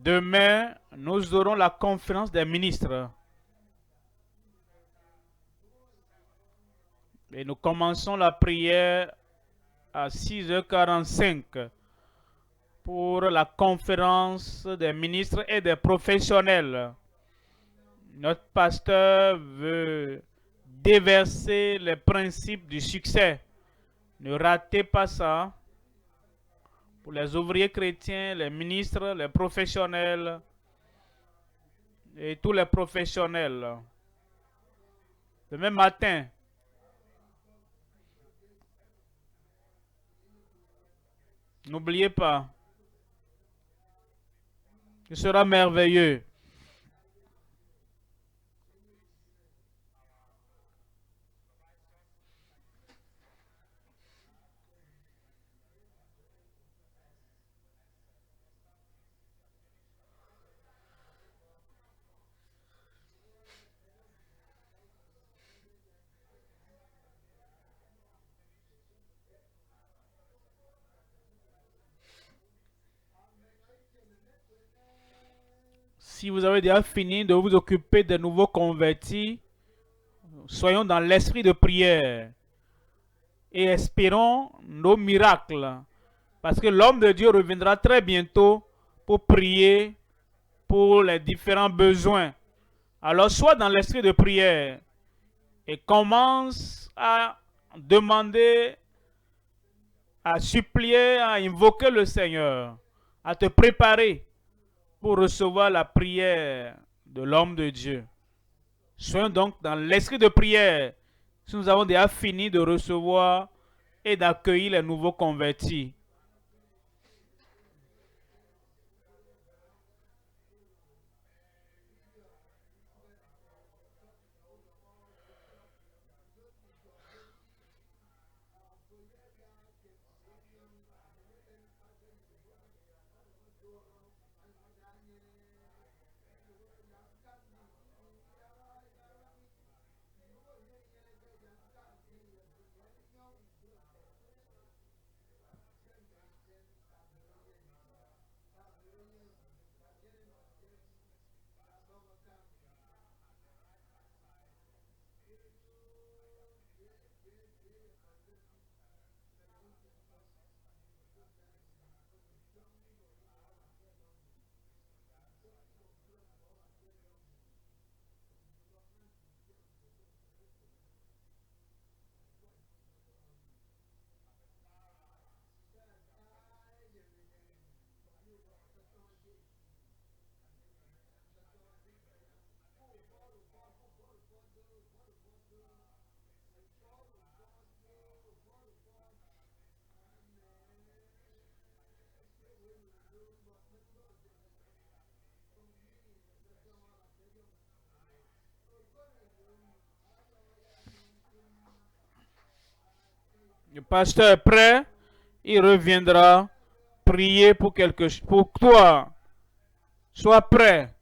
Demain, nous aurons la conférence des ministres. Et nous commençons la prière à 6h45 pour la conférence des ministres et des professionnels. Notre pasteur veut déverser les principes du succès. Ne ratez pas ça. Pour les ouvriers chrétiens, les ministres, les professionnels et tous les professionnels. Demain matin, n'oubliez pas, ce sera merveilleux. Si vous avez déjà fini de vous occuper des nouveaux convertis, soyons dans l'esprit de prière et espérons nos miracles. Parce que l'homme de Dieu reviendra très bientôt pour prier pour les différents besoins. Alors sois dans l'esprit de prière et commence à demander, à supplier, à invoquer le Seigneur, à te préparer pour recevoir la prière de l'homme de Dieu. Soyons donc dans l'esprit de prière si nous avons déjà fini de recevoir et d'accueillir les nouveaux convertis. Le pasteur est prêt, il reviendra prier pour quelque chose, pour toi. Sois prêt.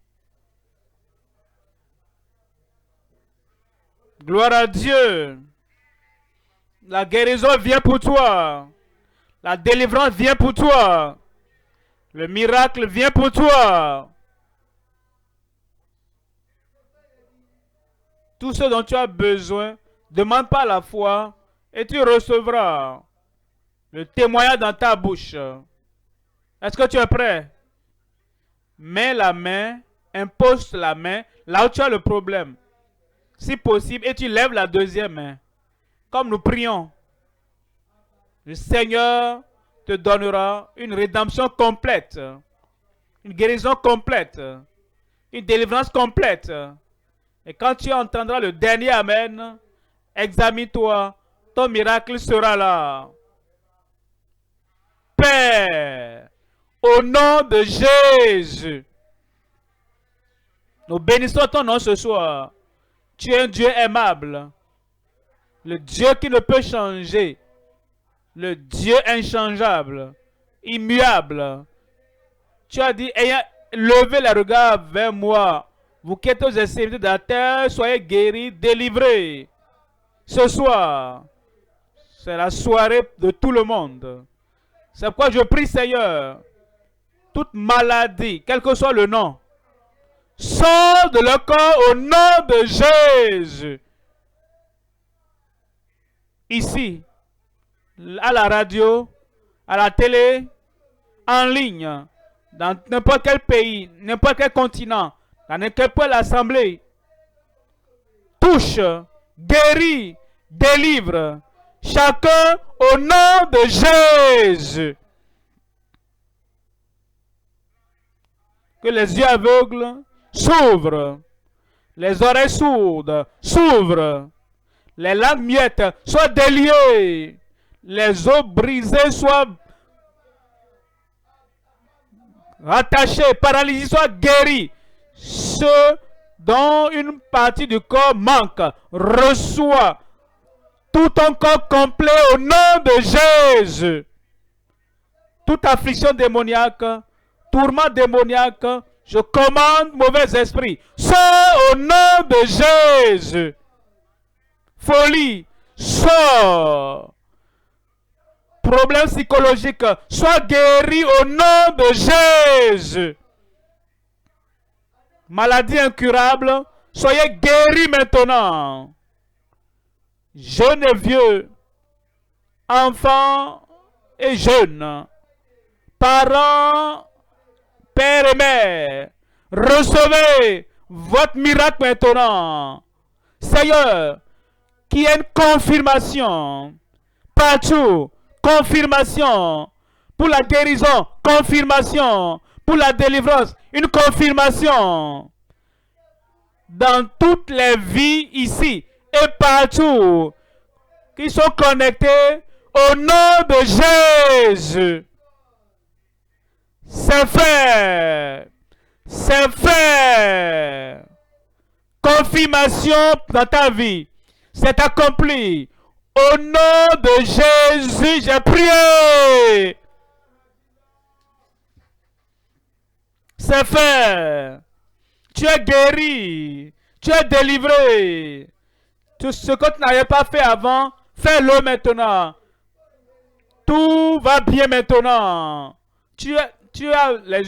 Gloire à Dieu. La guérison vient pour toi. La délivrance vient pour toi. Le miracle vient pour toi. Tout ce dont tu as besoin, demande par la foi et tu recevras le témoignage dans ta bouche. Est-ce que tu es prêt? Mets la main, impose la main là où tu as le problème. Si possible, et tu lèves la deuxième main. Comme nous prions, le Seigneur te donnera une rédemption complète, une guérison complète, une délivrance complète. Et quand tu entendras le dernier Amen, examine-toi, ton miracle sera là. Père, au nom de Jésus, nous bénissons ton nom ce soir. Tu es un Dieu aimable, le Dieu qui ne peut changer, le Dieu inchangeable, immuable. Tu as dit, ayant levé le regard vers moi, vous qui êtes aux extrémités de la terre, soyez guéris, délivrés. Ce soir, c'est la soirée de tout le monde. C'est pourquoi je prie, Seigneur, toute maladie, quel que soit le nom, sors de leur corps au nom de Jésus. Ici, à la radio, à la télé, en ligne, dans n'importe quel pays, n'importe quel continent, dans n'importe quelle assemblée, touche, guérit, délivre, chacun au nom de Jésus. Que les yeux aveugles s'ouvrent, les oreilles sourdes s'ouvrent, les langues muettes soient déliées, les os brisés soient rattachés, paralysés soient guéris. Ceux dont une partie du corps manque, reçoit tout ton corps complet au nom de Jésus. Toute affliction démoniaque, tourment démoniaque, je commande mauvais esprit, sors au nom de Jésus. Folie, sors. Problème psychologique, sois guéri au nom de Jésus. Maladie incurable, soyez guéris maintenant. Jeunes et vieux, enfants et jeunes, parents, pères et mères, recevez votre miracle maintenant. Seigneur, qu'il y ait une confirmation partout, confirmation pour la guérison, confirmation pour la délivrance, une confirmation dans toutes les vies ici et partout qui sont connectés au nom de Jésus. C'est fait. C'est fait. Confirmation dans ta vie. C'est accompli. Au nom de Jésus, j'ai prié. C'est fait. Tu es guéri. Tu es délivré. Tout ce que tu n'avais pas fait avant, fais-le maintenant. Tout va bien maintenant. Tu as les